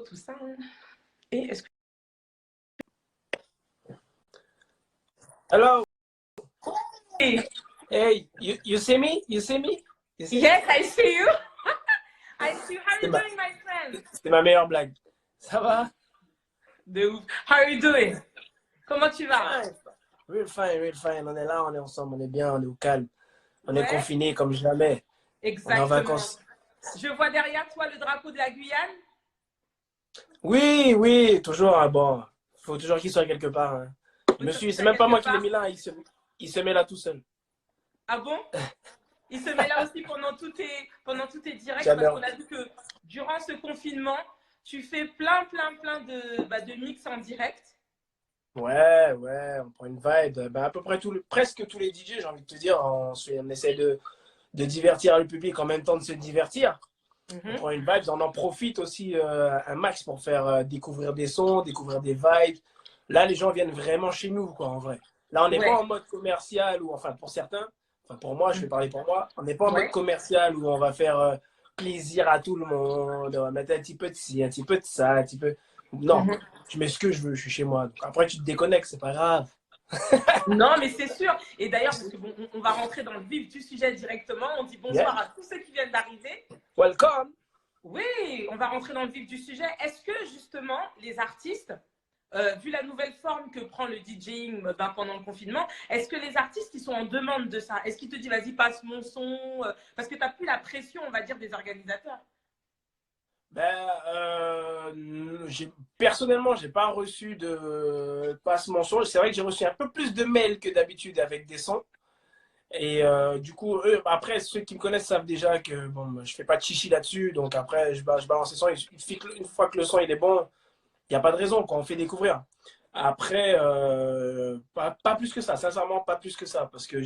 tout ça. Hein. Et est-ce que... Hello. Hey. Hey, you see me? You see me? You see Yes, I see you. I see you. How are you ma... doing, my friend? C'était ma meilleure blague. Ça va? De ouf. How are you doing? Comment tu vas? Fine. Real fine, real fine. On est là, on est ensemble, on est bien, on est au calme. On est Ouais, confinés comme jamais. On est en exactement. vacances. Je vois derrière toi le drapeau de la Guyane. Oui, oui, toujours. Hein, bon, faut toujours qu'il soit quelque part. Hein. C'est même pas moi Quelque qui l'ai part. mis là, il se met là tout seul. Ah bon? Il se met là aussi pendant tous tes directs Jamais. parce qu'on a vu que durant ce confinement, tu fais plein de mix en direct. Ouais, ouais, on prend une vibe. Ben, à peu près presque tous les DJ, j'ai envie de te dire, on essaie de divertir le public en même temps de se divertir. On prend une vibe, on en profite aussi un max pour faire découvrir des sons, découvrir des vibes. Là, les gens viennent vraiment chez nous, quoi, en vrai. Là, on n'est pas Ouais. en mode commercial, ou enfin, pour certains, enfin, pour moi, je vais parler pour moi, on n'est pas en mode Ouais. commercial où on va faire plaisir à tout le monde, on va mettre un petit peu de ci, un petit peu de ça, un petit peu. Non, je mets ce que je veux, je suis chez moi. Donc, après, tu te déconnectes, c'est pas grave. Non, mais c'est sûr. Et d'ailleurs, parce que bon, on va rentrer dans le vif du sujet directement. On dit Yeah. bonsoir à tous ceux qui viennent d'arriver. Welcome. Oui, on va rentrer dans le vif du sujet. Est-ce que justement, les artistes, vu la nouvelle forme que prend le DJing pendant le confinement, est-ce que les artistes ils sont en demande de ça? Est-ce qu'ils te disent vas-y passe mon son parce que tu n'as plus la pression, on va dire, des organisateurs? Ben, personnellement, j'ai pas reçu de passe mon son. C'est vrai que j'ai reçu un peu plus de mails que d'habitude avec des sons. Et du coup, eux, après, ceux qui me connaissent savent déjà que bon, je fais pas de chichi là-dessus. Donc après, je balance les sons. Il suffit une fois que le son il est bon, il n'y a pas de raison qu'on fait découvrir. Après, pas plus que ça. Sincèrement, pas plus que ça. Parce que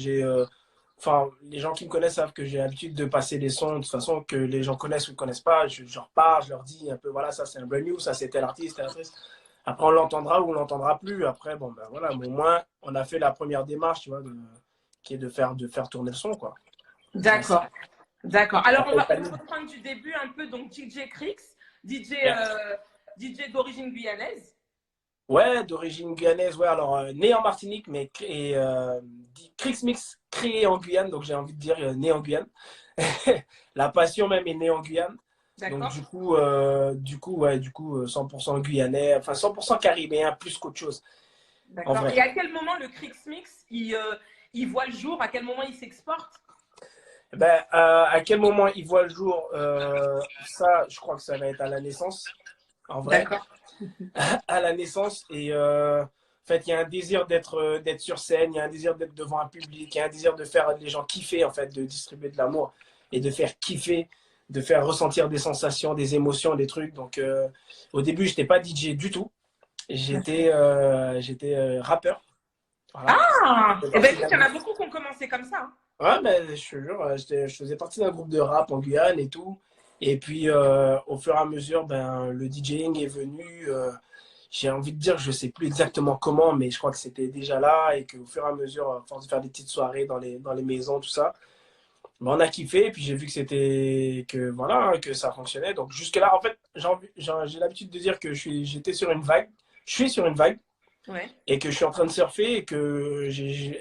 enfin, les gens qui me connaissent savent que j'ai l'habitude de passer des sons de toute façon que les gens connaissent ou ne connaissent pas. Je leur parle, je leur dis un peu, voilà, ça c'est un brand new, ça c'est tel artiste, tel artiste. Après, on l'entendra ou on l'entendra plus. Après, bon, ben voilà, mais au moins, on a fait la première démarche, tu vois, qui est de faire tourner le son, quoi. D'accord, d'accord. Alors on va Après, reprendre du début un peu. Donc DJ Crix, DJ, yeah. DJ d'origine guyanaise. Ouais, d'origine guyanaise, ouais, alors né en Martinique, mais Crix Mix créé en Guyane, donc j'ai envie de dire né en Guyane. La passion même est née en Guyane. Donc D'accord. du coup 100% guyanais, enfin 100% caribéen plus qu'autre chose, en D'accord. vrai. Et à quel moment le Crix Mix, il voit le jour? À quel moment il s'exporte? Ben, à quel moment il voit le jour, ça, je crois que ça va être à la naissance, en vrai. D'accord. À la naissance. Et en fait, il y a un désir d'être sur scène, il y a un désir d'être devant un public, il y a un désir de faire les gens kiffer, en fait, de distribuer de l'amour et de faire kiffer, de faire ressentir des sensations, des émotions, des trucs. Donc, au début, je n'étais pas DJ du tout. J'étais rappeur. Voilà. Ah, Je et ben faisais écoute, il y en a beaucoup qui ont commencé comme ça. Hein. Ouais, mais je te jure, je faisais partie d'un groupe de rap en Guyane et tout. Et puis, au fur et à mesure, ben, le DJing est venu. J'ai envie de dire, je sais plus exactement comment, mais je crois que c'était déjà là et qu'au fur et à mesure, à force de faire des petites soirées dans les maisons, tout ça, ben, on a kiffé. Et puis, j'ai vu voilà, hein, que ça fonctionnait. Donc, jusque-là, en fait, j'ai l'habitude de dire que j'étais sur une vague. Je suis sur une vague Ouais. et que je suis en train de surfer et que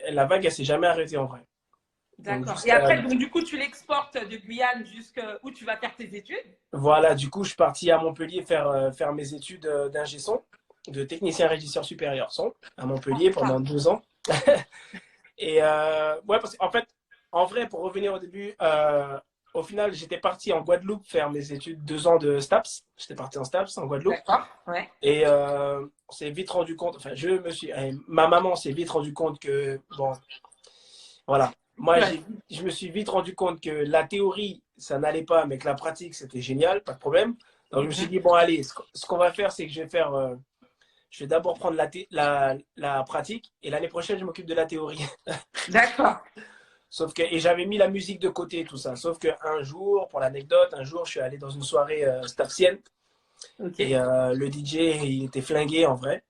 la vague, elle s'est jamais arrêtée en vrai. Donc, D'accord. Et après, donc, du coup, tu l'exportes de Guyane jusqu'où tu vas faire tes études. voilà, du coup, je suis parti à Montpellier faire mes études d'ingé son, de technicien régisseur supérieur son, à Montpellier pendant 12 ans. Et ouais, parce qu'en fait, en vrai, pour revenir au début, au final, j'étais parti en Guadeloupe faire mes études 2 ans de STAPS. J'étais parti en STAPS en Guadeloupe. D'accord. Ouais. Et on s'est vite rendu compte, enfin, ma maman s'est vite rendu compte que, bon, voilà. Moi, Ouais. je me suis vite rendu compte que la théorie, ça n'allait pas, mais que la pratique, c'était génial, pas de problème. Donc, je me suis dit, bon, allez, ce qu'on va faire, c'est que je vais d'abord prendre la pratique et l'année prochaine, je m'occupe de la théorie. D'accord. Et j'avais mis la musique de côté, tout ça. Sauf qu'un jour, pour l'anecdote, un jour, je suis allé dans une soirée staffsienne Ok. et le DJ, il était flingué en vrai.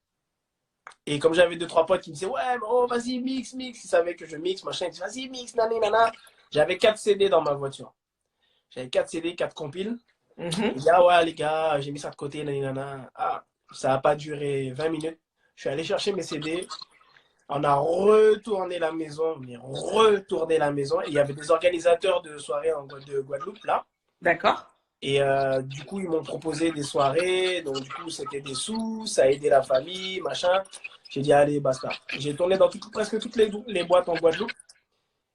Et comme j'avais deux, trois potes qui me disaient, ouais, oh, vas-y, mix, mix. Ils savaient que je mixe, machin. Ils disaient, vas-y, mix, nana, nana. J'avais 4 CD dans ma voiture. J'avais 4 CD, 4 compiles. Il dit, ah ouais, les gars, j'ai mis ça de côté, nanana. Ah, ça n'a pas duré 20 minutes. Je suis allé chercher mes CD. On a retourné la maison, mais retourné la maison. Et il y avait des organisateurs de soirées de Guadeloupe, là. D'accord. Et du coup, ils m'ont proposé des soirées. Donc, du coup, c'était des sous, ça a aidé la famille, machin. J'ai dit, allez, basta. J'ai tourné dans presque toutes les boîtes en Guadeloupe.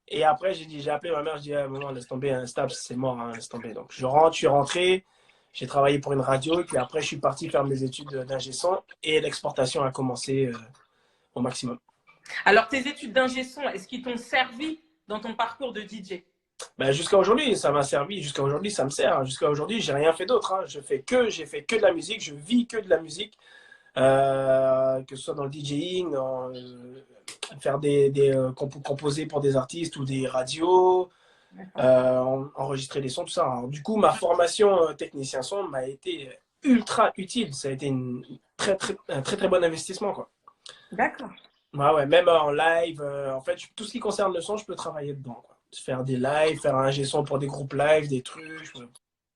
Et après, j'ai appelé ma mère, je dis, ah, maman, laisse tomber, un Stabs, c'est mort, hein, laisse tomber. Donc, je suis rentré, j'ai travaillé pour une radio, et puis après, je suis parti faire mes études d'ingé son, et l'exportation a commencé au maximum. Alors, tes études d'ingé son, est-ce qu'ils t'ont servi dans ton parcours de DJ? Ben, jusqu'à aujourd'hui, ça m'a servi, jusqu'à aujourd'hui, ça me sert. Jusqu'à aujourd'hui, j'ai rien fait d'autre. Hein. J'ai fait que de la musique, je vis que de la musique, que ce soit dans le DJing, faire composer pour des artistes ou des radios, enregistrer des sons, tout ça. Alors, du coup, ma formation technicien son m'a été ultra utile. Ça a été un très très bon investissement, quoi. D'accord. Ouais, même en live, en fait, tout ce qui concerne le son, je peux travailler dedans, quoi. Faire des lives, faire un ingé-son pour des groupes live, des trucs. Ouais.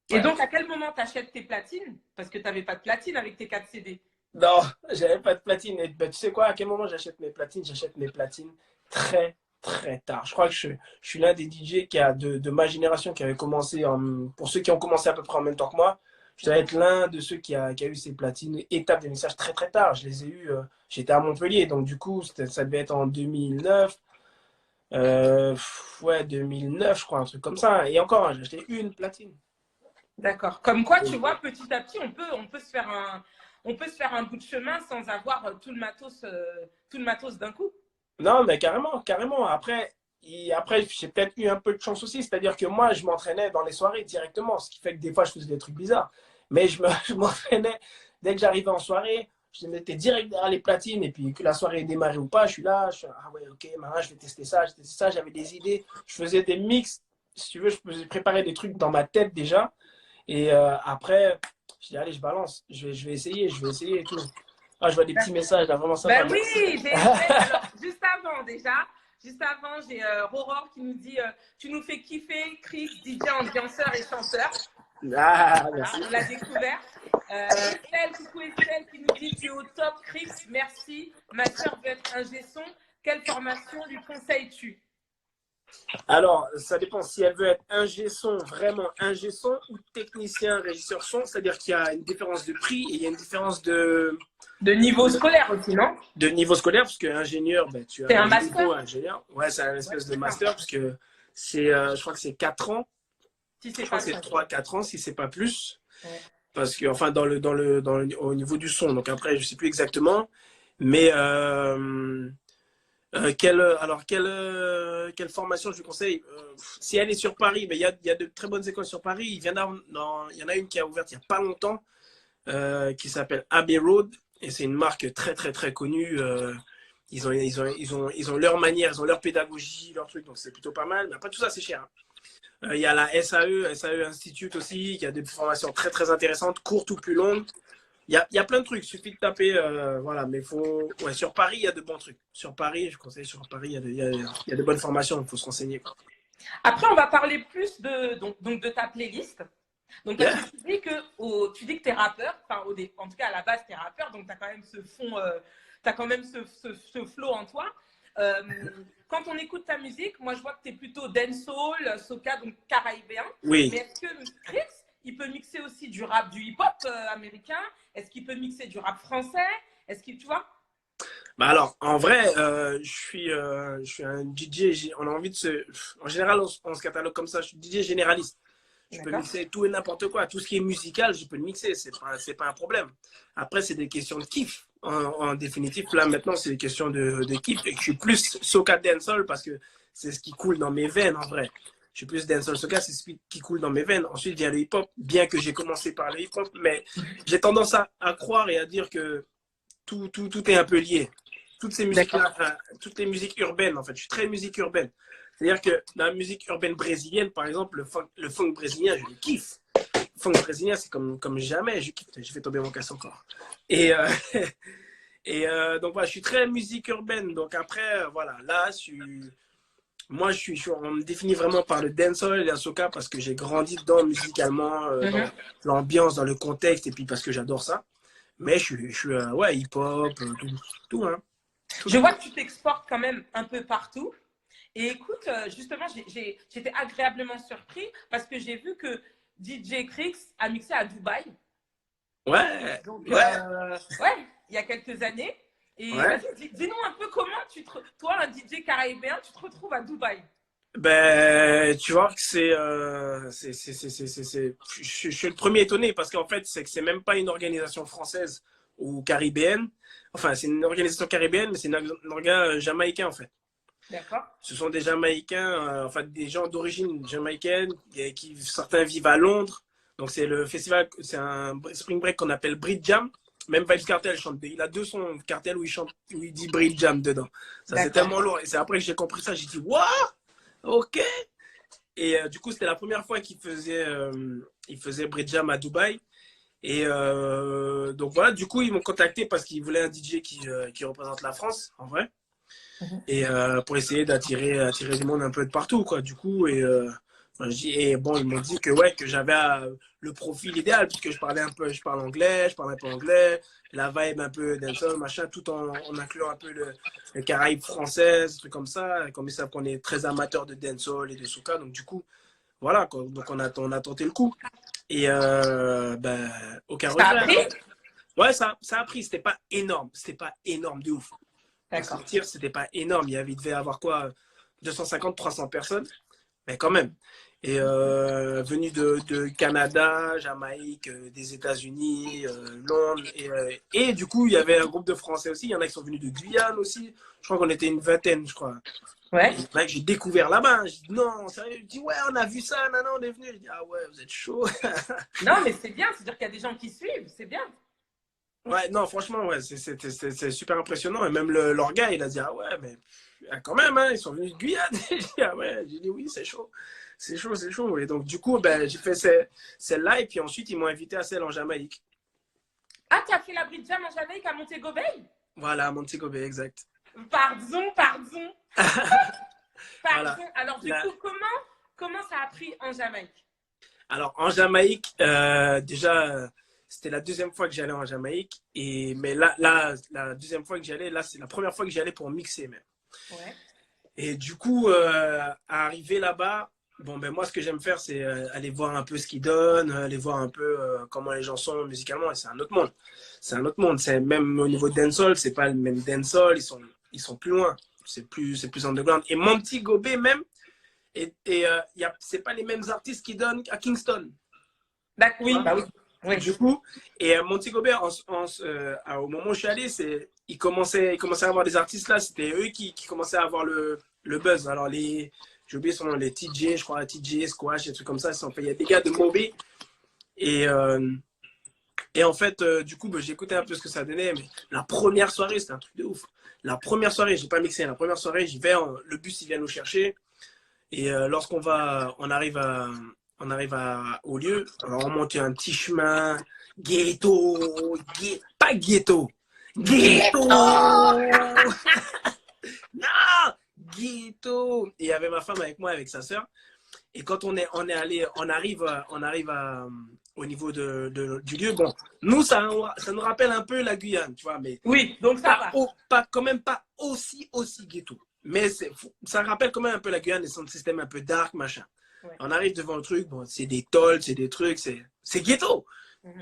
Et donc, à quel moment tu achètes tes platines? Parce que tu n'avais pas de platine avec tes 4 CD. Non, j'avais pas de platine. Et, ben, tu sais quoi, à quel moment j'achète mes platines? J'achète mes platines très, très tard. Je crois que je suis l'un des DJ de ma génération qui avait commencé, pour ceux qui ont commencé à peu près en même temps que moi, je dois être l'un de ceux qui a eu ces platines étape des mixages très, très tard. Je les ai eus, j'étais à Montpellier, donc du coup, ça devait être en 2009. Ouais, 2009, je crois, un truc comme ça. Et encore, hein, j'ai acheté une platine. D'accord. Comme quoi, tu vois, petit à petit, on peut se faire un bout de chemin sans avoir tout le matos d'un coup. Non, mais carrément, carrément. Après, j'ai peut-être eu un peu de chance aussi. C'est-à-dire que moi, je m'entraînais dans les soirées directement, ce qui fait que des fois, je faisais des trucs bizarres. Mais je m'entraînais dès que j'arrivais en soirée. Je mettais direct derrière les platines et puis que la soirée ait démarré ou pas, ah ouais, ok, maintenant je vais tester ça, j'avais des idées, je faisais des mix, si tu veux, je préparais des trucs dans ma tête déjà et après, je dis allez, je balance, je vais essayer et tout. Ah, je vois des petits messages là, vraiment sympa. Ben oui, j'ai alors juste avant, j'ai Aurore qui nous dit tu nous fais kiffer, Chris, DJ, ambianceur et chanteur. Ah, Voilà, merci. on l'a découvert. Coucou Estelle qui nous dit tu es au top, Chris, merci. Ma soeur veut être ingé son. Quelle formation lui conseilles-tu? Alors, ça dépend si elle veut être ingé son, vraiment ingé son, ou technicien, régisseur son. C'est-à-dire qu'il y a une différence de prix et il y a une différence de niveau scolaire aussi, non? De niveau scolaire, parce que ingénieur, ben, tu C'est as un master? niveau ingénieur. Ouais, c'est une espèce de master, parce que je crois que c'est 4 ans. Si Je crois que c'est 3-4 ans, si c'est pas plus. Ouais. Parce que, enfin, au niveau du son. Donc après, je sais plus exactement. Mais quelle formation je lui conseille? Si elle est sur Paris, mais il y a de très bonnes écoles sur Paris. Il y en a une qui a ouvert il n'y a pas longtemps, qui s'appelle Abbey Road. Et c'est une marque très, très, très connue. Ils ont leur manière, ils ont leur pédagogie, leur truc. Donc c'est plutôt pas mal. Mais après tout ça, c'est cher. Il y a la SAE Institute aussi, qui a des formations très, très intéressantes, courtes ou plus longues. Il y a plein de trucs, il suffit de taper, voilà, mais ouais, sur Paris, il y a de bons trucs. Sur Paris, je conseille, sur Paris, il y a de bonnes formations, il faut se renseigner, quoi. Après, on va parler plus donc de ta playlist. Donc, Yeah. tu dis que tu es rappeur, enfin, en tout cas, à la base, tu es rappeur, donc tu as quand même ce fond, tu as quand même ce flow en toi. Quand on écoute ta musique, moi, je vois que tu es plutôt dancehall, soca, donc caribéen. Oui. Mais est-ce que Chris, il peut mixer aussi du rap, du hip-hop américain? Est-ce qu'il peut mixer du rap français? Est-ce que tu vois? Bah alors, en vrai, je suis un DJ. On a envie de se. En général, on se catalogue comme ça. Je suis DJ généraliste. Je peux mixer tout et n'importe quoi. Tout ce qui est musical, je peux le mixer. C'est pas un problème. Après, c'est des questions de kiff. En définitive, là, maintenant, c'est des questions de kiff. Et que je suis plus soca dancehall parce que c'est ce qui coule dans mes veines, en vrai. Je suis plus dancehall soca, c'est ce qui coule dans mes veines. Ensuite, il y a le hip-hop, bien que j'ai commencé par le hip-hop. Mais j'ai tendance à croire et à dire que tout est un peu lié. Toutes ces musiques-là, toutes les musiques urbaines, en fait. Je suis très musique urbaine. C'est-à-dire que la musique urbaine brésilienne, par exemple, le funk brésilien, je le kiffe. Le funk brésilien, c'est comme jamais. Je kiffe. J'ai fait tomber mon casse encore. Et, donc, voilà, je suis très musique urbaine. Donc, après, voilà, là, moi, on me définit vraiment par le dancehall et la soca parce que j'ai grandi dedans musicalement, dans l'ambiance, dans le contexte, et puis parce que j'adore ça. Mais je suis ouais, hip-hop, tout, hein. Tout, Je tout. vois que tu t'exportes quand même un peu partout. Et écoute, justement, j'étais agréablement surpris parce que j'ai vu que DJ Crix a mixé à Dubaï. Ouais, Donc, ouais, ouais, il y a quelques années. Et ouais. vas-y, dis-nous un peu comment toi, un DJ caribéen, tu te retrouves à Dubaï. Ben, tu vois que je suis le premier étonné parce qu'en fait, c'est que c'est même pas une organisation française ou caribéenne. Enfin, c'est une organisation caribéenne, mais c'est un organe jamaïcain en fait. D'accord. Ce sont des Jamaïcains, enfin des gens d'origine jamaïcaine, qui certains vivent à Londres. Donc c'est le festival, c'est un spring break qu'on appelle Brit Jam. Même Vybz Kartel chante. Il a deux sons Kartel où il chante, où il dit Brit Jam dedans. Ça c'est tellement lourd. Et c'est après que j'ai compris ça, j'ai dit waouh, ok. Et du coup c'était la première fois il faisait Brit Jam à Dubaï. Et donc voilà, du coup ils m'ont contacté parce qu'ils voulaient un DJ qui représente la France en vrai. Et pour essayer attirer du monde un peu de partout, quoi. Du coup, et bon, ils m'ont dit que ouais, que j'avais le profil idéal puisque je parle anglais, je parle un peu anglais, la vibe un peu dancehall, machin, tout en incluant un peu les Caraïbes françaises, des trucs comme ça. Comme ils savent qu'on est très amateurs de dancehall et de soca, donc du coup, voilà, quoi. Donc on a tenté le coup. Et ben, aucun Ça a regret, pris. hein. Ouais, ça a pris. C'était pas énorme de ouf. Pour se D'accord. mentir, c'était pas énorme. Il devait y avoir quoi, 250, 300 personnes, mais quand même. Et venu de Canada, Jamaïque, des États-Unis, Londres. Et du coup, il y avait un groupe de Français aussi. Il y en a qui sont venus de Guyane aussi. Je crois qu'on était une vingtaine, je crois. Ouais. Et là, j'ai découvert là-bas. Je dis non, sérieux. Je dis ouais, on a vu ça, non, on est venu. Je dis ah ouais, vous êtes chaud. Non, mais c'est bien, c'est-à-dire qu'il y a des gens qui suivent, c'est bien. Ouais, non, franchement, ouais, c'est super impressionnant. Et même leur gars, il a dit, ah ouais, mais quand même, hein, ils sont venus de Guyane. J'ai dit, ah ouais, j'ai dit, oui, c'est chaud. C'est chaud, c'est chaud. Et donc, du coup, ben, j'ai fait celle-là. Et puis ensuite, ils m'ont invité à celle en Jamaïque. Ah, tu as fait la Brit Jam en Jamaïque à Montego Bay? Voilà, à Montego Bay, exact. Pardon, pardon. Voilà. Pardon. Alors, du coup, comment ça a pris en Jamaïque? Alors, en Jamaïque, déjà, c'était la deuxième fois que j'allais en Jamaïque. Mais la deuxième fois que j'allais, là, c'est la première fois que j'allais pour mixer même. Ouais. Et du coup, arriver là-bas, bon, ben moi, ce que j'aime faire, c'est aller voir un peu ce qu'ils donnent, aller voir un peu comment les gens sont musicalement. Et c'est un autre monde. C'est un autre monde. C'est même au niveau dancehall, c'est pas le même dancehall. Ils sont plus loin. C'est plus underground. Et mon petit Gobé même, c'est pas les mêmes artistes qui donnent à Kingston. Oui, bah oui. Oui. Du coup, et Monty Gobert, au moment où je suis allé, il commençait à avoir des artistes là, c'était eux qui commençaient à avoir le buzz. Alors, j'ai oublié son nom, les TJ, je crois, TJ, Squash, des trucs comme ça. Il y a des gars de Mobé. Et en fait, du coup, j'ai écouté un peu ce que ça donnait. Mais la première soirée, c'était un truc de ouf. La première soirée, j'ai pas mixé. La première soirée, j'y vais, le bus, il vient nous chercher. Et on arrive au lieu, alors on monte un petit chemin, pas ghetto, ghetto, non, ghetto. Et il y avait ma femme avec moi, avec sa sœur. Et quand on arrive au niveau du lieu. Bon, nous, ça nous rappelle un peu la Guyane, tu vois, mais oui, donc ça va. Quand même pas aussi ghetto. Mais ça rappelle quand même un peu la Guyane et son système un peu dark, machin. Ouais. On arrive devant le truc, bon, c'est des tolls, c'est des trucs, c'est ghetto.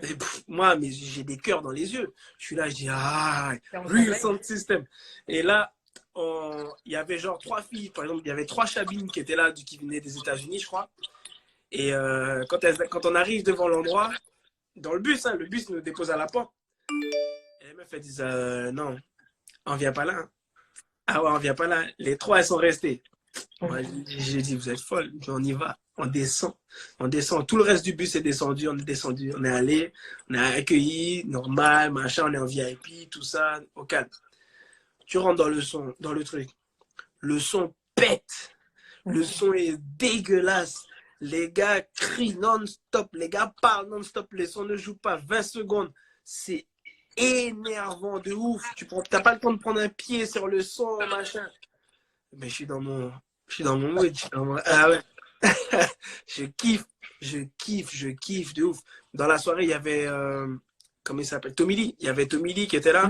Et moi, mais j'ai des cœurs dans les yeux. Je suis là, je dis, ah, real sound system. Et là, il y avait genre 3 filles, par exemple, il y avait 3 chabines qui étaient là, qui venaient des États-Unis, je crois. Et quand on arrive devant l'endroit, dans le bus, hein, le bus nous dépose à la porte. Et les meufs, elles disent, non, on vient pas là. Hein. Ah ouais, on vient pas là. Les 3, elles sont restées. Moi, j'ai dit, vous êtes folle, on y va, on descend. Tout le reste du bus est descendu, on est descendu, on est allé, on est accueilli, normal, machin, on est en VIP, tout ça, au calme. Tu rentres dans le truc. Le son pète. Le son est dégueulasse. Les gars crient non-stop, les gars parlent non-stop, les sons ne jouent pas 20 secondes. C'est énervant de ouf. T'as pas le temps de prendre un pied sur le son, machin. Mais je suis dans mon Je suis dans mon mood. Ah ouais. Je kiffe, je kiffe de ouf. Dans la soirée, il y avait, comment il s'appelle? Tommy Lee. Il y avait Tommy Lee qui était là.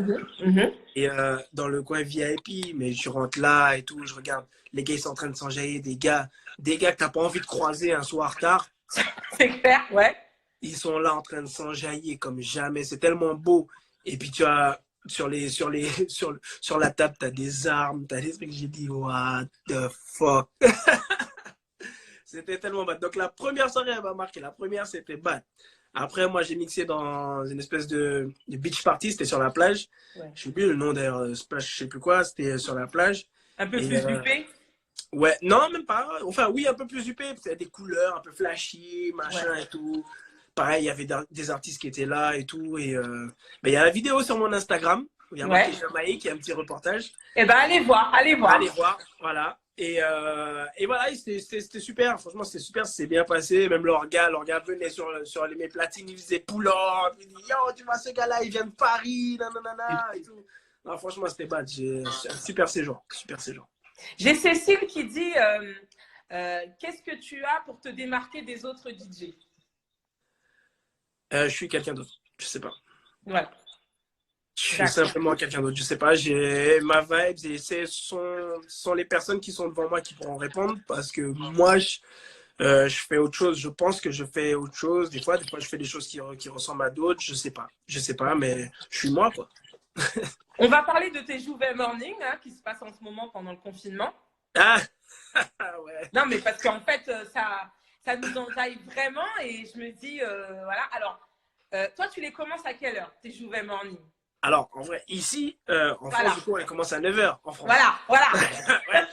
Et dans le coin VIP, mais je rentre là et tout, je regarde. Les gars, ils sont en train de s'enjailler. Des gars que t'as pas envie de croiser un soir tard. C'est clair, ouais. Ils sont là en train de s'enjailler comme jamais. C'est tellement beau. Et puis tu as sur la table, tu as des armes, tu as des trucs. J'ai dit, what the fuck. C'était tellement bad. Donc la première soirée, elle m'a marqué. La première, c'était bad. Après, moi, j'ai mixé dans une espèce de beach party. C'était sur la plage. Ouais. Je sais plus le nom d'ailleurs. Je sais plus quoi. C'était sur la plage. Un peu plus huppé. Ouais, non, même pas. Enfin, oui, un peu plus huppé. Il y a des couleurs un peu flashy, machin et tout. Pareil, il y avait des artistes qui étaient là et tout. Et il y a la vidéo sur mon Instagram. Il y a marqué Jamaïque, il y a un petit reportage. Eh ben, allez voir, allez voir. Allez voir, voilà. Et voilà, c'était super. Franchement, c'était super. C'est bien passé. Même l'orga venait sur mes platines. Il faisait pull-up. Il dit, yo, tu vois, ce gars-là, il vient de Paris. Nanana, et tout. Non, franchement, c'était bad. C'est un super séjour. Super séjour. J'ai Cécile qui dit qu'est-ce que tu as pour te démarquer des autres DJ? Je suis quelqu'un d'autre. Je sais pas. Voilà. Je suis simplement quelqu'un d'autre. Je sais pas. J'ai ma vibe et ce sont les personnes qui sont devant moi qui pourront répondre parce que moi, je fais autre chose. Je pense que je fais autre chose. Des fois, je fais des choses qui ressemblent à d'autres. Je sais pas. Je sais pas, mais je suis moi, quoi. On va parler de tes J'ouvert Morning qui se passent en ce moment pendant le confinement. Ah ouais. Non, mais parce qu'en fait, ça nous enjaille vraiment et je me dis, voilà. Alors, toi, tu les commences à quelle heure, tes J'ouvert Morning? Alors, en vrai, ici, en France, du coup, elle commence à 9h en France. Voilà. Ouais. Voilà.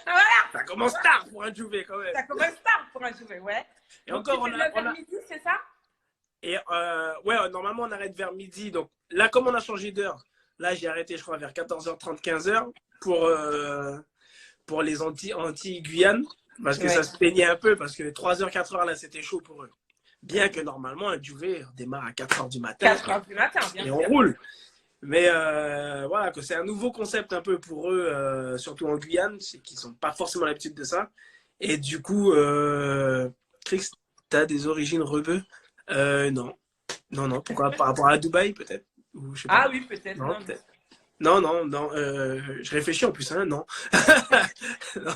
Ça commence tard pour un Jouvet, quand même. Ça commence tard pour un Jouvet, ouais. Et donc, encore, on a midi, c'est ça? Et ouais, normalement, on arrête vers midi. Donc là, comme on a changé d'heure, là, j'ai arrêté, je crois, vers 14h30, 15h pour les anti-Guyane. Parce que ça se peignait un peu, parce que 3h, 4h, là, c'était chaud pour eux. Bien que normalement, un Jouvet démarre à 4h du matin. 4h du matin, bien sûr. Et on roule. Mais voilà, que c'est un nouveau concept un peu pour eux, surtout en Guyane, c'est qu'ils n'ont pas forcément l'habitude de ça. Et du coup, Trix, tu as des origines rebeux? Non. Non. Pourquoi? Par rapport à Dubaï, peut-être? Ou, je sais pas. Ah oui, peut-être. Non, peut-être. Non. Je réfléchis en plus, hein, non. Non.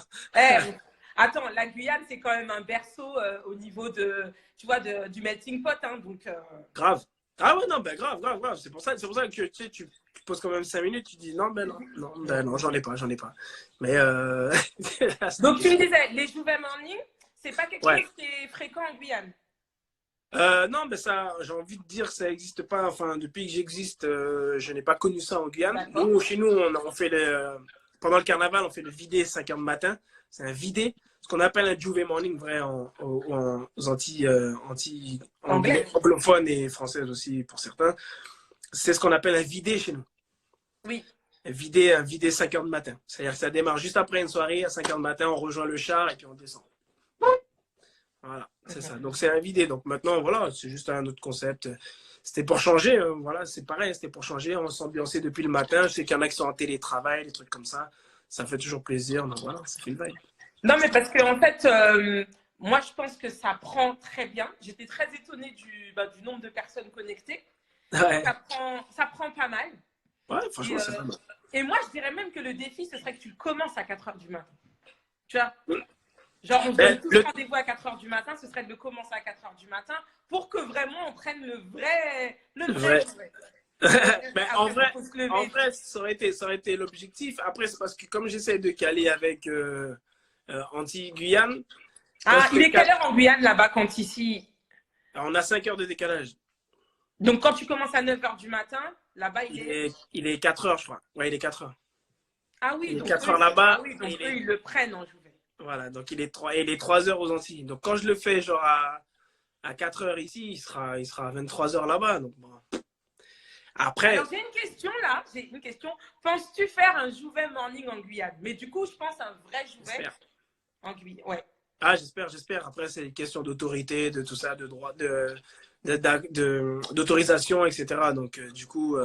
Attends, la Guyane, c'est quand même un berceau au niveau tu vois, du melting pot, hein, donc. Grave. Ah ouais, non, ben grave. C'est pour ça que tu poses quand même 5 minutes, tu dis non, j'en ai pas. Mais donc tu me disais, les J'ouvert Morning, c'est pas quelque chose qui est fréquent en Guyane? Non, mais ça, j'ai envie de dire, ça n'existe pas. Enfin, depuis que j'existe, je n'ai pas connu ça en Guyane. Nous, chez nous, on fait pendant le carnaval, on fait le vidé 5h du matin. C'est un vidé, ce qu'on appelle un J'ouvert Morning, vrai, aux anglais, anglophones et françaises aussi pour certains. C'est ce qu'on appelle un vidé chez nous. Oui. Un vidé 5h du matin. C'est-à-dire que ça démarre juste après une soirée, à 5h du matin, on rejoint le char et puis on descend. Voilà, c'est ça. Donc c'est un vidé. Donc maintenant, voilà, c'est juste un autre concept. C'était pour changer, voilà, c'est pareil, c'était pour changer. On s'ambiançait depuis le matin. Je sais qu'il y en a qui sont en télétravail, des trucs comme ça. Ça fait toujours plaisir. Donc voilà, ça fait une vibe. Non, mais parce qu'en fait, moi, je pense que ça prend très bien. J'étais très étonnée du nombre de personnes connectées. Ouais. Ça prend pas mal. Ouais, franchement, c'est pas mal. Et moi, je dirais même que le défi, ce serait que tu commences à 4h du matin. Tu vois? Genre, on se donne tous rendez-vous à 4h du matin, ce serait de le commencer à 4h du matin pour que vraiment on prenne le vrai. En vrai, ça aurait été l'objectif. Après, c'est parce que comme j'essaie de caler avec Antilles-Guyane. Ah, il est quelle heure en Guyane là-bas quand ici? On a 5 heures de décalage. Donc, quand tu commences à 9h du matin, là-bas, il est 4h, je crois. Ouais, il est 4h. Ah oui, il est 4h là-bas. Ah oui, donc eux, ils le prennent en Jouvet. Voilà, donc il est 3h aux Antilles. Donc quand je le fais genre à 4h ici, il sera à 23h là-bas. Donc bon. Après. Alors j'ai une question. Penses-tu faire un Jouvet Morning en Guyane? Mais du coup, je pense un vrai Jouvet en Guyane. Ouais. Ah, j'espère. Après, c'est une question d'autorité, de tout ça, de droit, d'autorisation, etc. Donc du coup,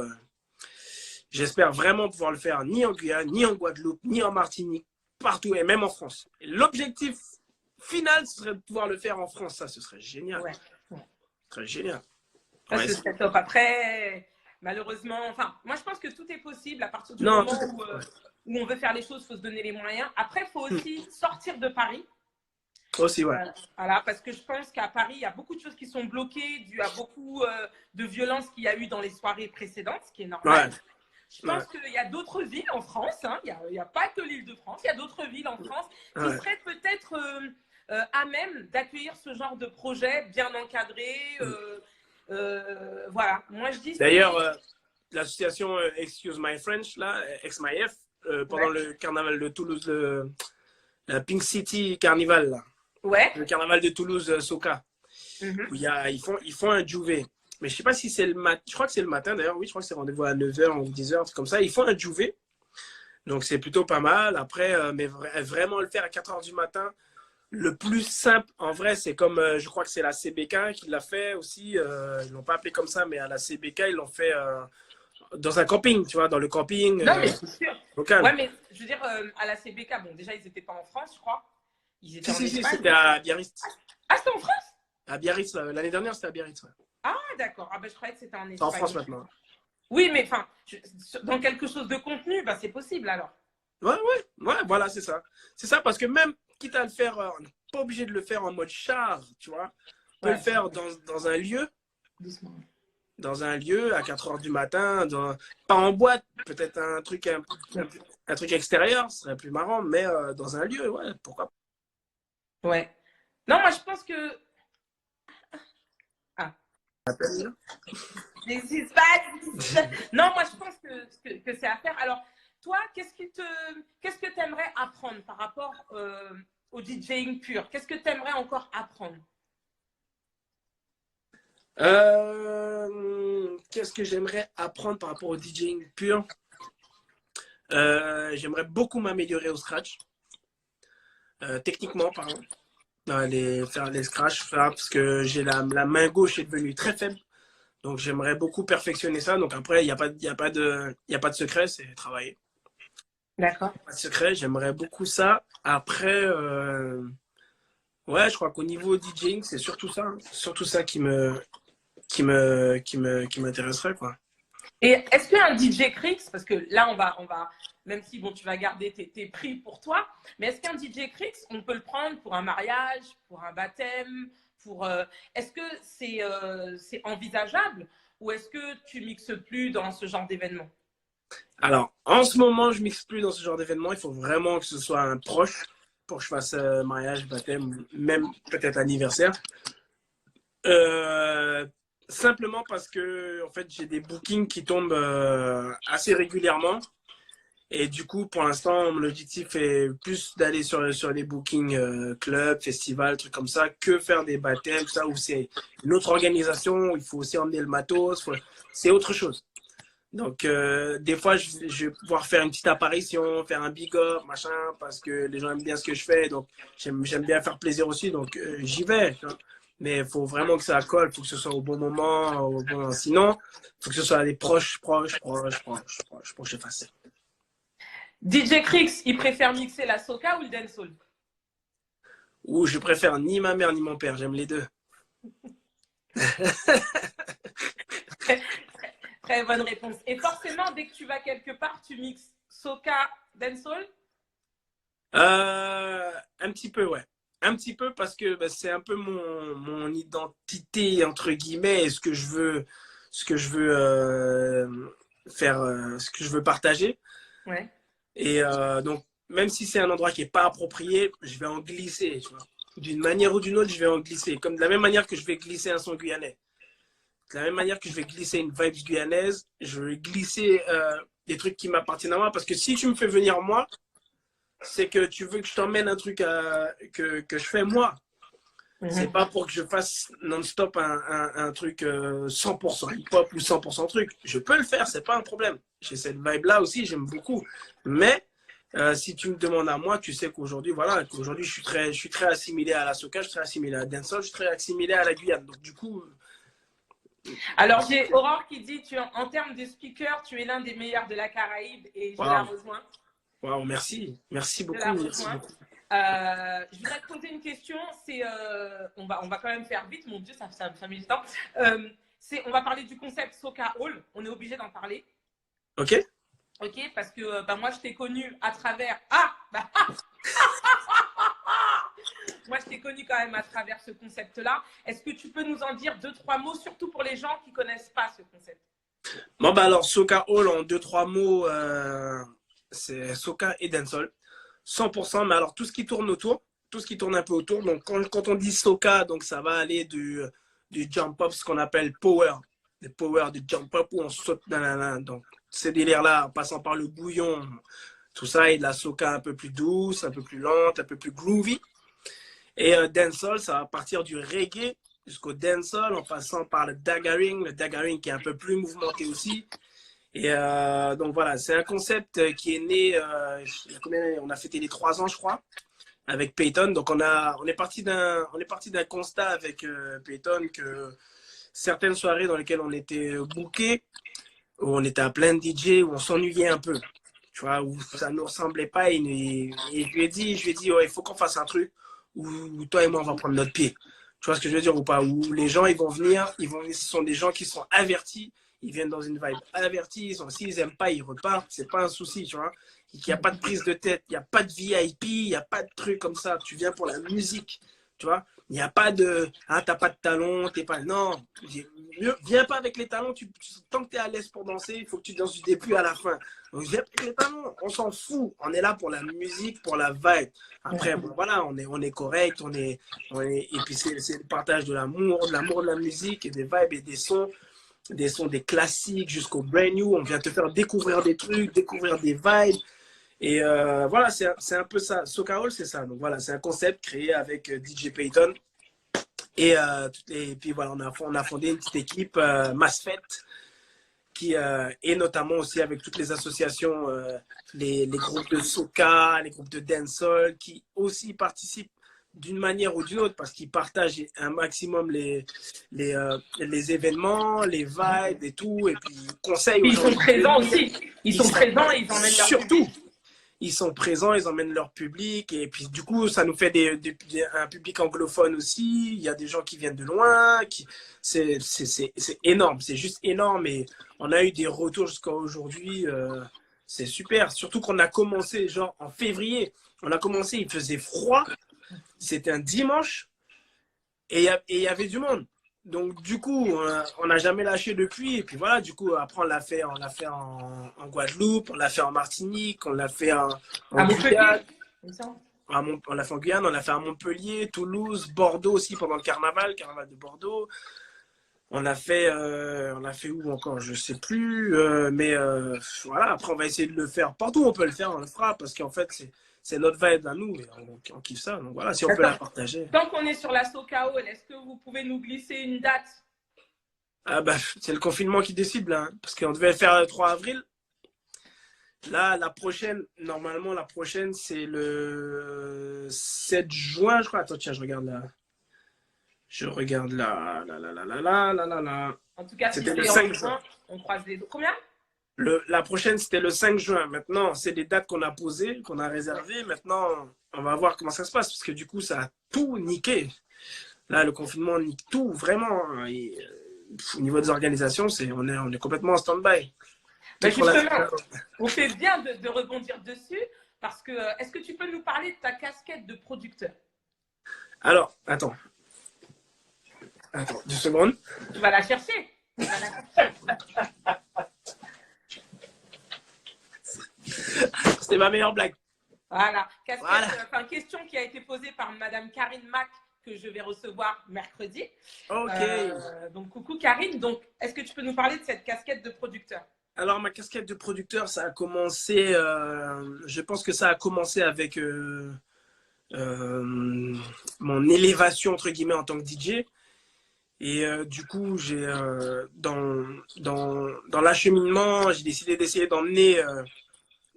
j'espère vraiment pouvoir le faire ni en Guyane, ni en Guadeloupe, ni en Martinique. partout, et même en France. L'objectif final, ce serait de pouvoir le faire en France. Ça, ce serait génial. Ouais. Ce serait génial. Ça, Ouais, ce serait top. Après, malheureusement, enfin, moi, je pense que tout est possible à partir du non, moment où on veut faire les choses, il faut se donner les moyens. Après, il faut aussi sortir de Paris. Aussi, ouais. Voilà, parce que je pense qu'à Paris, il y a beaucoup de choses qui sont bloquées dû à beaucoup de violences qu'il y a eu dans les soirées précédentes, ce qui est normal. Ouais. Je pense qu'il y a d'autres villes en France, hein, il n'y a pas que l'Île-de-France, il y a d'autres villes en France qui seraient peut-être à même d'accueillir ce genre de projet bien encadré. Voilà, moi je dis. D'ailleurs, l'association Excuse My French, là, XMyF, pendant le carnaval de Toulouse, la Pink City Carnival, là. Ouais. Le carnaval de Toulouse, Soca. Où ils font un juvé. Mais je sais pas si c'est le matin. Je crois que c'est le matin d'ailleurs. Oui, je crois que c'est rendez-vous à 9h ou 10h, comme ça. Ils font un juvé. Donc c'est plutôt pas mal. Après, mais vraiment le faire à 4h du matin, le plus simple en vrai, c'est comme je crois que c'est la CBK qui l'a fait aussi. Ils l'ont pas appelé comme ça, mais à la CBK, ils l'ont fait dans un camping, tu vois, dans le camping Non, mais c'est sûr. local. Ouais, mais je veux dire, à la CBK, bon, déjà, ils n'étaient pas en France, je crois. Ils étaient en Espagne. Si, c'était à Biarritz. Ah, c'était en France? À Biarritz, l'année dernière, c'était à Biarritz. Ouais. Ah, d'accord. Ah, ben, je croyais que c'était en Espagne. C'est en France maintenant. Oui, mais enfin, dans quelque chose de contenu, bah, c'est possible alors. Ouais, voilà, c'est ça. C'est ça, parce que même, quitte à le faire, on n'est pas obligé de le faire en mode char, tu vois. On peut le faire dans un lieu. Doucement. Dans un lieu à 4h du matin, pas en boîte, peut-être un truc extérieur, ce serait plus marrant, mais dans un lieu, ouais, pourquoi pas. Ouais. Non, moi je pense que. Ah. N'hésite pas. Non, moi je pense que c'est à faire. Alors, toi, qu'est-ce que tu aimerais apprendre par rapport au DJing pur? Qu'est-ce que tu aimerais encore apprendre? Qu'est-ce que j'aimerais apprendre par rapport au DJing pur? J'aimerais beaucoup m'améliorer au scratch. Techniquement, pardon. Faire les scratchs, parce que j'ai la main gauche est devenue très faible. Donc j'aimerais beaucoup perfectionner ça. Donc après, il n'y a pas de secret, c'est travailler. D'accord. Pas de secret, j'aimerais beaucoup ça. Après, ouais, je crois qu'au niveau DJing, c'est surtout ça. Surtout ça qui m'intéresserait, quoi. Et est-ce qu'un DJ Crix, parce que là, on va, même si bon, tu vas garder tes prix pour toi, mais est-ce qu'un DJ Crix, on peut le prendre pour un mariage, pour un baptême, est-ce que c'est envisageable ou est-ce que tu mixes plus dans ce genre d'événement? Alors, en ce moment, je mixe plus dans ce genre d'événement. Il faut vraiment que ce soit un proche pour que je fasse mariage, baptême, même peut-être anniversaire. Simplement parce que en fait, j'ai des bookings qui tombent assez régulièrement. Et du coup, pour l'instant, l'objectif est plus d'aller sur les bookings club, festival, trucs comme ça, que faire des baptêmes, ça, où c'est une autre organisation, où il faut aussi emmener le matos. C'est autre chose. Donc, des fois, je vais pouvoir faire une petite apparition, faire un big up, machin, parce que les gens aiment bien ce que je fais. Donc, j'aime bien faire plaisir aussi. Donc, j'y vais. Tu vois. Mais il faut vraiment que ça colle. Il faut que ce soit au bon moment. Sinon, il faut que ce soit des proches pour que je fasse. DJ Crix, il préfère mixer la soca ou le dancehall? Ou je préfère ni ma mère ni mon père. J'aime les deux. Très bonne réponse. Et forcément, dès que tu vas quelque part, tu mixes soca, dancehall? Un petit peu, ouais. Un petit peu parce que c'est un peu mon identité, entre guillemets, et ce que je veux faire, ce que je veux partager. Ouais. Et donc, même si c'est un endroit qui n'est pas approprié, je vais en glisser. D'une manière ou d'une autre, je vais en glisser. Comme de la même manière que je vais glisser un son guyanais. De la même manière que je vais glisser une vibe guyanaise, je vais glisser des trucs qui m'appartiennent à moi. Parce que si tu me fais venir moi, c'est que tu veux que je t'emmène un truc que je fais moi. C'est pas pour que je fasse non-stop un truc 100% hip-hop ou 100% truc. Je peux le faire, c'est pas un problème. J'ai cette vibe-là aussi, j'aime beaucoup. Mais si tu me demandes à moi, tu sais qu'aujourd'hui, voilà, je suis très assimilé à la soca, je suis très assimilé à la dancehall, je suis très assimilé à la Guyane. Donc du coup... Alors, j'ai Aurore qui dit, en termes de speaker, tu es l'un des meilleurs de la Caraïbe et je la rejoins. Waouh, merci. Merci de beaucoup. la Merci rejoindre. beaucoup. Je voudrais te poser une question. On va quand même faire vite, mon Dieu, ça met du temps. On va parler du concept Soca Hall. On est obligé d'en parler. Ok. Ok, parce que moi, je t'ai connu à travers. Moi, je t'ai connu quand même à travers ce concept-là. Est-ce que tu peux nous en dire deux, trois mots, surtout pour les gens qui ne connaissent pas ce concept? Bon, bah alors, Soca Hall, en deux, trois mots, c'est Soca et Dancehall. 100%, mais alors tout ce qui tourne autour, tout ce qui tourne un peu autour. Donc, quand on dit Soca, donc ça va aller du jump up, ce qu'on appelle power. Le power du jump up où on saute. Donc, ces délires-là, en passant par le bouillon, tout ça, et de la Soca un peu plus douce, un peu plus lente, un peu plus groovy. Et dancehall, ça va partir du reggae jusqu'au dancehall en passant par le daggering qui est un peu plus mouvementé aussi. Et donc voilà, c'est un concept qui est né, il y a combien d'années? On a fêté les 3 ans, je crois, avec Peyton. Donc on est parti d'un constat avec Peyton que certaines soirées dans lesquelles on était bookés, où on était à plein de DJ, où on s'ennuyait un peu, tu vois, où ça ne nous ressemblait pas. Et je lui ai dit, ouais, il faut qu'on fasse un truc où toi et moi on va prendre notre pied. Tu vois ce que je veux dire ou pas? Où les gens ils vont venir, ce sont des gens qui sont avertis, ils viennent dans une vibe avertie, s'ils n'aiment pas, ils repartent, c'est pas un souci, tu vois. Il n'y a pas de prise de tête, il n'y a pas de VIP, il n'y a pas de truc comme ça. Tu viens pour la musique, tu vois. Il n'y a pas de ah, t'as pas de talons, t'es pas. Non, viens pas avec les talons, tant que tu es à l'aise pour danser, il faut que tu danses du début à la fin. Donc viens avec les talons, on s'en fout. On est là pour la musique, pour la vibe. Après, bon, voilà, on est correct, et puis c'est le partage de l'amour de la musique et des vibes et des sons, des classiques jusqu'au brand new. On vient te faire découvrir des trucs, découvrir des vibes. Et voilà, c'est un peu ça. Soca Hall, c'est ça. Donc voilà, c'est un concept créé avec DJ Payton. Et puis voilà, on a fondé une petite équipe, Masfet, et notamment aussi avec toutes les associations, les groupes de soca, les groupes de dancehall, qui aussi participent d'une manière ou d'une autre parce qu'ils partagent un maximum les événements, les vibes et tout, et puis ils conseillent aux Ils gens. sont présents aussi. Ils sont présents et ils emmènent leur surtout. public. Ils sont présents, ils emmènent leur public, et puis du coup, ça nous fait un public anglophone aussi. Il y a des gens qui viennent de loin, c'est énorme, c'est juste énorme, et on a eu des retours jusqu'à aujourd'hui, c'est super. Surtout qu'on a commencé genre en février, on a commencé, il faisait froid, c'était un dimanche, et il y avait du monde. Donc du coup, on n'a jamais lâché depuis. Et puis voilà, du coup, après on l'a fait en Guadeloupe, on l'a fait en Martinique, on l'a fait en À Guyane. Montpellier, il me semble. On l'a fait en Guyane, on l'a fait à Montpellier, Toulouse, Bordeaux aussi pendant le carnaval de Bordeaux. On a fait où encore? Je sais plus. Mais voilà, après on va essayer de le faire partout où on peut le faire, on le fera parce qu'en fait c'est notre vibe à nous et on kiffe ça. Donc voilà, si on peut la partager. Tant qu'on est sur la Soca Hall, est-ce que vous pouvez nous glisser une date? Ah bah, c'est le confinement qui décide là, hein, parce qu'on devait le faire le 3 avril. Là, normalement, la prochaine, c'est le 7 juin, je crois. Attends, tiens, je regarde là. Je regarde là. Là. En tout cas, si C'était le c'est en 5 juin. juin, on croise les doigts. Combien? La prochaine, c'était le 5 juin. Maintenant, c'est des dates qu'on a posées, qu'on a réservées. Maintenant, on va voir comment ça se passe, parce que du coup, ça a tout niqué. Là, le confinement nique tout, vraiment. Et, au niveau des organisations, on est complètement en stand-by. Ben justement, on fait bien de rebondir dessus, parce que est-ce que tu peux nous parler de ta casquette de producteur? Alors, attends, 2 secondes. Tu vas la chercher. C'était ma meilleure blague. Voilà. Question qui a été posée par Madame Karine Mac, que je vais recevoir mercredi. Ok. Donc, coucou Karine. Donc, est-ce que tu peux nous parler de cette casquette de producteur? Alors, ma casquette de producteur, ça a commencé, je pense que ça a commencé avec mon élévation, entre guillemets, en tant que DJ. Et du coup, dans l'acheminement, j'ai décidé d'essayer d'emmener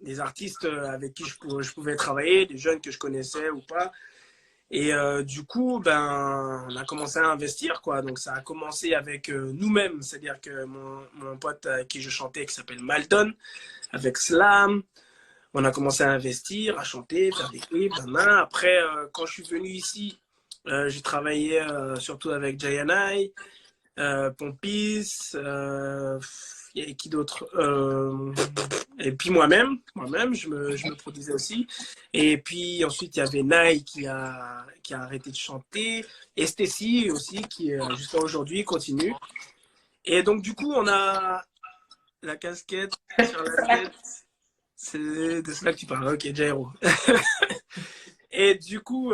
des artistes avec qui je pouvais travailler, des jeunes que je connaissais ou pas. Et du coup, on a commencé à investir, quoi. Donc, ça a commencé avec nous-mêmes. C'est-à-dire que mon pote avec qui je chantais, qui s'appelle Maldon, avec Slam. on a commencé à investir, à chanter, faire des clips. Après, quand je suis venu ici, j'ai travaillé surtout avec Jayanai, Pompis, il y a qui d'autre et puis moi-même, je me produisais aussi. Et puis ensuite, il y avait Nai qui a arrêté de chanter, et Stacy aussi, qui jusqu'à aujourd'hui continue. Et donc, du coup, on a la casquette sur la tête. C'est de cela que tu parles. Ok, Jairo. Et du coup,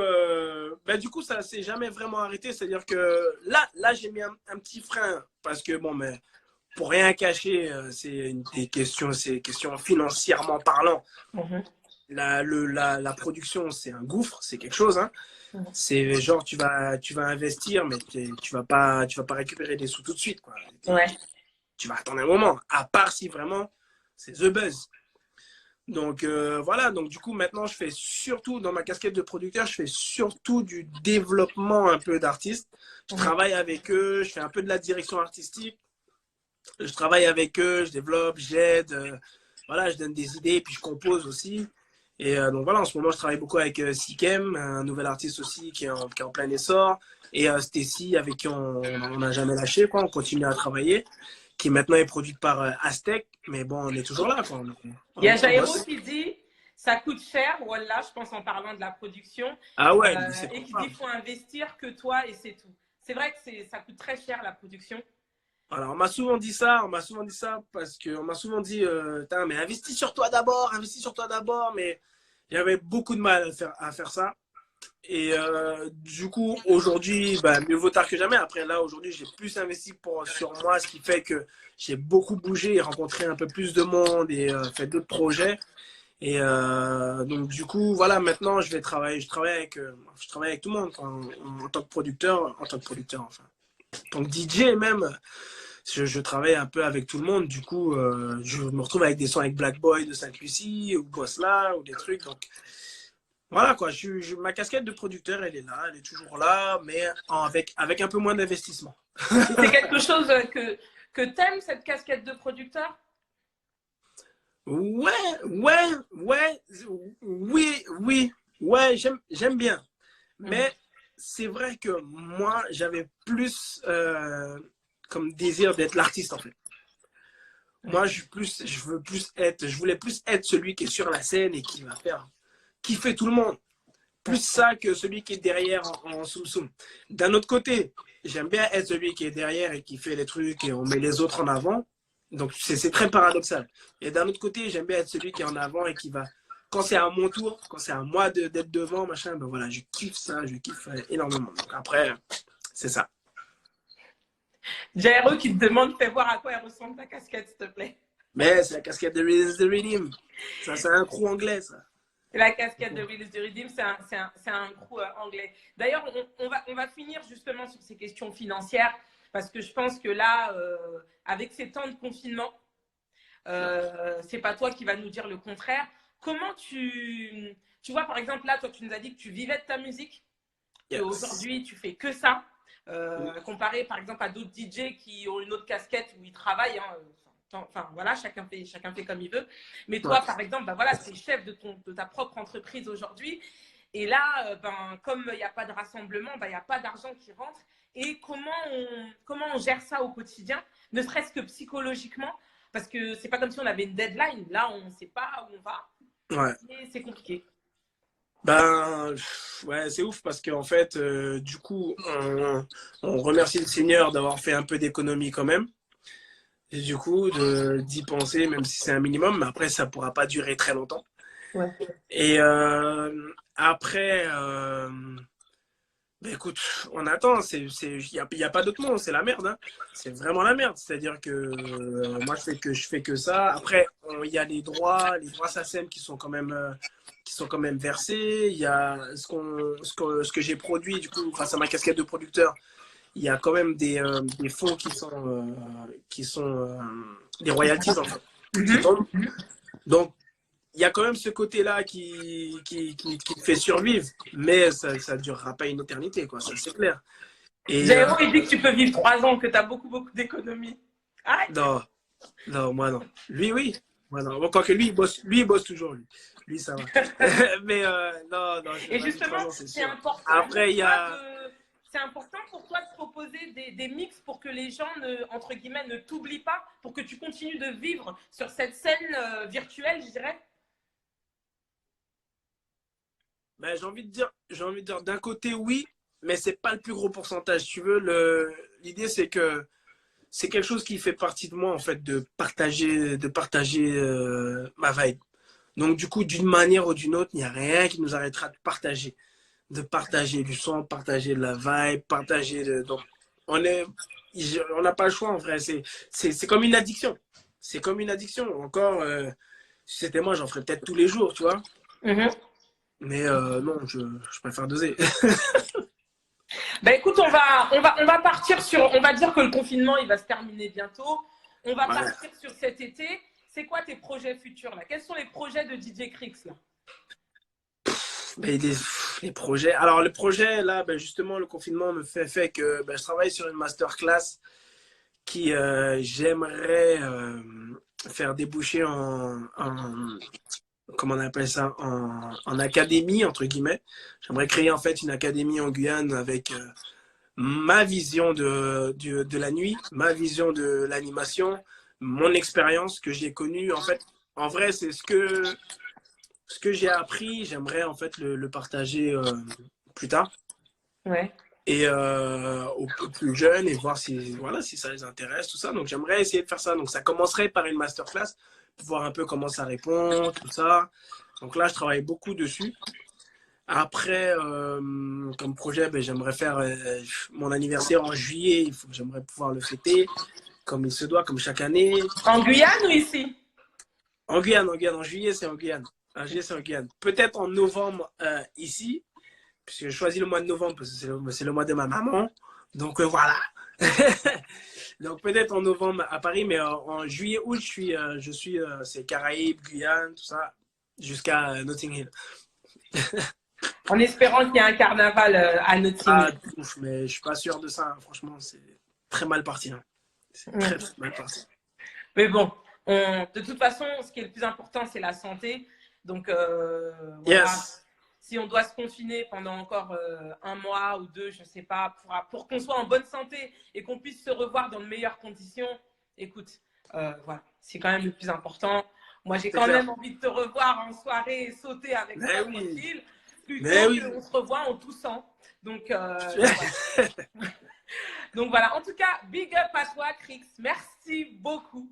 ça s'est jamais vraiment arrêté. C'est-à-dire que là, j'ai mis un petit frein parce que bon, mais pour rien cacher, c'est questions financièrement parlant. Mhm. La production, c'est un gouffre, c'est quelque chose. Hein. C'est genre tu vas investir, mais tu vas pas récupérer des sous tout de suite, quoi. Ouais. Tu vas attendre un moment. À part si vraiment c'est the buzz. Donc voilà, donc du coup maintenant je fais surtout, dans ma casquette de producteur, je fais surtout du développement un peu d'artistes. Je travaille avec eux, je fais un peu de la direction artistique. Je travaille avec eux, je développe, j'aide, voilà, je donne des idées, puis je compose aussi. Et donc voilà, en ce moment je travaille beaucoup avec Sikem, un nouvel artiste aussi qui est en plein essor. Et Stacy, avec qui on n'a jamais lâché, quoi, on continue à travailler, qui maintenant est produite par Aztec, mais bon, on est toujours là, quoi. Il y a Jairo qui dit ça coûte cher, voilà, je pense en parlant de la production, Ah ouais, et qui dit qu'il faut investir que toi et c'est tout. C'est vrai que ça coûte très cher la production. Alors, on m'a souvent dit ça parce qu'on m'a souvent dit, mais investis sur toi d'abord, mais j'avais beaucoup de mal à faire ça. Et du coup, aujourd'hui, mieux vaut tard que jamais. Après, là, aujourd'hui, j'ai plus investi sur moi, ce qui fait que j'ai beaucoup bougé et rencontré un peu plus de monde et fait d'autres projets. Et donc, du coup, voilà, maintenant, je travaille avec tout le monde, quoi, en tant que producteur, enfin. En tant que DJ même, je travaille un peu avec tout le monde. Du coup, je me retrouve avec des sons avec Black Boy de Sainte-Lucie ou Bossla ou des trucs. Donc, voilà quoi, ma casquette de producteur, elle est là, elle est toujours là, mais avec un peu moins d'investissement. C'est quelque chose que t'aimes, cette casquette de producteur? Ouais, j'aime bien. Mais c'est vrai que moi, j'avais plus comme désir d'être l'artiste en fait. Moi, je voulais plus être celui qui est sur la scène et qui va faire kiffer tout le monde. Plus ça que celui qui est derrière en soum-soum. D'un autre côté, j'aime bien être celui qui est derrière et qui fait les trucs et on met les autres en avant. Donc, c'est très paradoxal. Et d'un autre côté, j'aime bien être celui qui est en avant et qui va, quand c'est à mon tour, quand c'est à moi d'être devant, machin, ben voilà, je kiffe ça, je kiffe énormément. Donc après, c'est ça. Jairo qui te demande, fais voir à quoi elle ressemble ta casquette, s'il te plaît. Mais c'est la casquette de Release the Rhythm. Ça, c'est un crew anglais, ça. La casquette de Release the Rhythm, c'est un crew anglais. D'ailleurs, on va finir justement sur ces questions financières parce que je pense que là, avec ces temps de confinement, c'est pas toi qui vas nous dire le contraire. Comment tu vois, par exemple, là, toi, tu nous as dit que tu vivais de ta musique, qu'aujourd'hui, tu fais que ça, comparé, par exemple, à d'autres DJ qui ont une autre casquette où ils travaillent, hein, enfin, voilà, chacun fait comme il veut. Mais toi, par exemple, voilà, tu es chef de ta propre entreprise aujourd'hui. Et là, comme il n'y a pas de rassemblement, il n'y a pas d'argent qui rentre. Et comment on gère ça au quotidien, ne serait-ce que psychologiquement? Parce que c'est pas comme si on avait une deadline. Là, on ne sait pas où on va. Ouais. Et c'est compliqué. Ouais, c'est ouf parce qu'en fait, du coup, on remercie le Seigneur d'avoir fait un peu d'économie quand même. Et du coup, d'y penser, même si c'est un minimum, mais après, ça ne pourra pas durer très longtemps. Ouais. Et après, écoute, on attend. Il n'y a pas d'autre mot, c'est la merde. Hein. C'est vraiment la merde. C'est-à-dire que moi, je fais que ça. Après, il y a les droits SACEM qui sont quand même versés. Il y a ce que j'ai produit, du coup, grâce à ma casquette de producteur. Il y a quand même des fonds qui sont des royalties en fait. Donc il y a quand même ce côté-là qui te fait survivre, mais ça ne durera pas une éternité, quoi, ça c'est clair. Jairo, il dit que tu peux vivre 3 ans, que tu as beaucoup d'économies. Non, moi non. Lui, oui. Voilà. Bon, quoique lui, il bosse toujours, lui. Lui, ça va. Mais non, non, Et dans les 3 justement, ans, c'est c'est sûr. important Après, pour il y toi a. c'est important pour toi de proposer des mix pour que les gens, entre guillemets, ne t'oublient pas, pour que tu continues de vivre sur cette scène virtuelle, je dirais. Ben, j'ai envie de dire, d'un côté, oui, mais c'est pas le plus gros pourcentage. Tu veux, l'idée, c'est que c'est quelque chose qui fait partie de moi, en fait, de partager ma vibe. Donc, du coup, d'une manière ou d'une autre, il n'y a rien qui nous arrêtera de partager du son, partager de la vibe, partager donc, on est, on n'a pas le choix, en vrai. C'est comme une addiction. C'est comme une addiction. Encore, si c'était moi, j'en ferais peut-être tous les jours, tu vois. Mhm. Mais non, je préfère doser. Ben écoute, on va partir sur, on va dire que le confinement, il va se terminer bientôt. On va Ouais. partir sur cet été. C'est quoi tes projets futurs là? Quels sont les projets de DJ Crix là? Mais les projets. Alors, le projet, là, ben, justement, le confinement me fait que ben, je travaille sur une masterclass qui j'aimerais faire déboucher comment on appelle ça, en académie, entre guillemets. J'aimerais créer en fait une académie en Guyane avec ma vision de la nuit, ma vision de l'animation, mon expérience que j'ai connue. En fait, en vrai, c'est ce que j'ai appris, j'aimerais en fait le partager plus tard Ouais. et aux plus jeunes et voir si, voilà, si ça les intéresse, tout ça. Donc j'aimerais essayer de faire ça. Donc ça commencerait par une masterclass pour voir un peu comment ça répond, tout ça. Donc là, je travaille beaucoup dessus. Après, comme projet, ben, j'aimerais faire mon anniversaire en juillet. J'aimerais pouvoir le fêter comme il se doit, comme chaque année. En Guyane ou ici? En Guyane, en juillet, c'est en Guyane. En juillet, c'est en Guyane. Peut-être en novembre ici, puisque j'ai choisi le mois de novembre parce que c'est le mois de ma maman. Donc voilà. Donc peut-être en novembre à Paris, mais en juillet, août, je suis c'est Caraïbes, Guyane, tout ça, jusqu'à Notting Hill. En espérant qu'il y ait un carnaval à Ah, Notting. ouf, mais je suis pas sûr de ça. Hein. Franchement, c'est très mal parti. Hein. C'est très, Mm. très mal parti. Mais bon, de toute façon, ce qui est le plus important, c'est la santé. Donc voilà, Yes. si on doit se confiner pendant encore un mois ou deux, je ne sais pas, pour qu'on soit en bonne santé et qu'on puisse se revoir dans de meilleures conditions, écoute, voilà, c'est quand même le plus important. Moi, j'ai C'est quand clair. même envie de te revoir en soirée et sauter avec Mais toi oui. tranquille, Mais plutôt oui. qu'on se revoit en toussant. Donc voilà. Donc voilà, en tout cas, big up à toi, Crix. Merci beaucoup.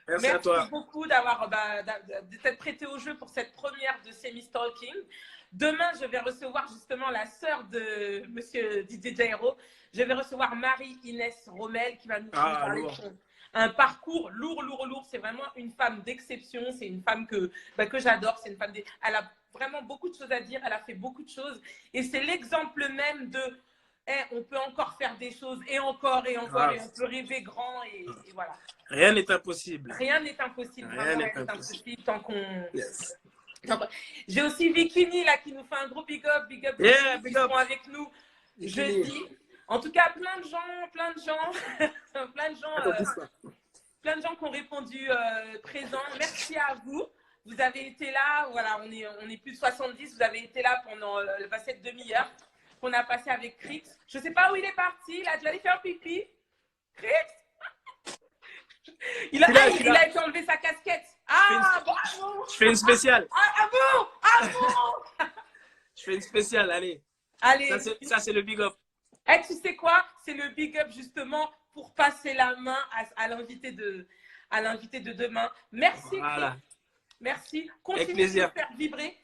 Merci à Merci toi. beaucoup de t'être prêté au jeu pour cette première de Semi Stalking. Demain, je vais recevoir justement la sœur de Monsieur Didier Jairo. Je vais recevoir Marie-Inès Rommel qui va nous Ah, parler de lourd. un parcours lourd, lourd, lourd. C'est vraiment une femme d'exception. C'est une femme que j'adore. C'est une femme. Elle a vraiment beaucoup de choses à dire. Elle a fait beaucoup de choses. Et c'est l'exemple même de on peut encore faire des choses et encore et encore Grave. et on peut rêver grand et voilà. Rien n'est impossible. Rien n'est impossible, Rien vraiment n'est rien n'est impossible. impossible tant qu'on. Yes. J'ai aussi Vikini là qui nous fait un gros big up Yeah, Vikini qui big up. seront avec nous Bikini. jeudi. En tout cas, plein de gens, plein de gens, plein de gens, Attends, pousse pas. plein de gens qui ont répondu présents. Merci à vous. Vous avez été là, voilà, on est plus de 70. Vous avez été là pendant cette demi-heure qu'on a passé avec Crix. Je ne sais pas où il est parti. Il a déjà allé faire pipi. Crix. Il a été enlever sa casquette. Ah, bravo. Je fais une spéciale. Ah bon. Ah bon. Je fais une spéciale, allez. Allez. Ça, c'est le big up. Et tu sais quoi? C'est le big up justement pour passer la main à l'invité de demain. Merci, Voilà. Chris. Merci. Avec Continue de plaisir. me faire vibrer.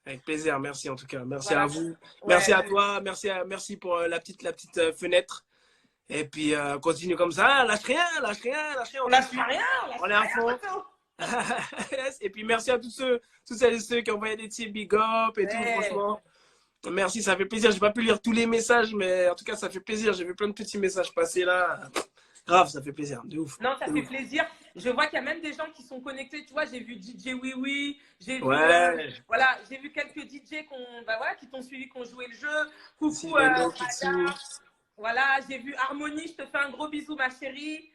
Avec plaisir, merci en tout cas. Merci Voilà. à vous. Ouais. Merci à toi. Merci pour la petite fenêtre. Et puis, continue comme ça. Lâche rien. On lâche rien. On est à fond. Yes. Et puis, merci à tous celles et ceux qui ont envoyé des petits big up et tout, franchement. Merci, ça fait plaisir. J'ai pas pu lire tous les messages, mais en tout cas, ça fait plaisir. J'ai vu plein de petits messages passer là. Grave, ça fait plaisir. De ouf. Non, ça fait plaisir. Je vois qu'il y a même des gens qui sont connectés. Tu vois, j'ai vu DJ Oui, j'ai vu, voilà, j'ai vu quelques DJ qui t'ont suivi, qui ont joué le jeu. Coucou, voilà, j'ai vu Harmonie. Je te fais un gros bisou, ma chérie.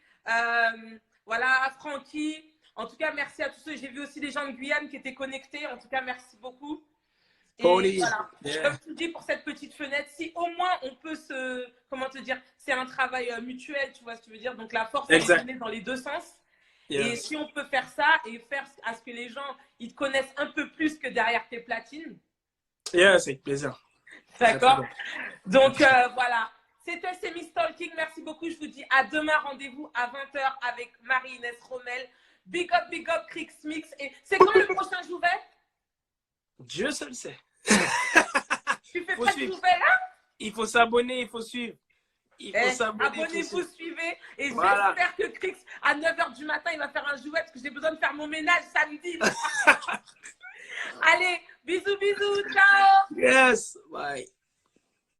Voilà, Francky. En tout cas, merci à tous ceux. J'ai vu aussi des gens de Guyane qui étaient connectés. En tout cas, merci beaucoup. Et voilà, comme tu dis, pour cette petite fenêtre, si au moins on peut comment te dire, c'est un travail mutuel, tu vois ce que je veux dire. Donc la force, elle est donnée dans les deux sens. Et si on peut faire ça et faire à ce que les gens, ils te connaissent un peu plus que derrière tes platines. C'est avec plaisir. D'accord. Donc voilà, c'était Semi Talking. Merci beaucoup. Je vous dis à demain. Rendez-vous à 20h avec Marie-Inès Romel. Big up, Crix Mix. Et c'est quand le prochain Jouvet? Dieu seul sait. Tu fais pas de Jouvet là? Il faut s'abonner, il faut suivre. Abonnez-vous, suivez. Et j'espère que Crix, à 9h du matin, il va faire un Jouet parce que j'ai besoin de faire mon ménage samedi. Allez, bisous, ciao. Yes, bye.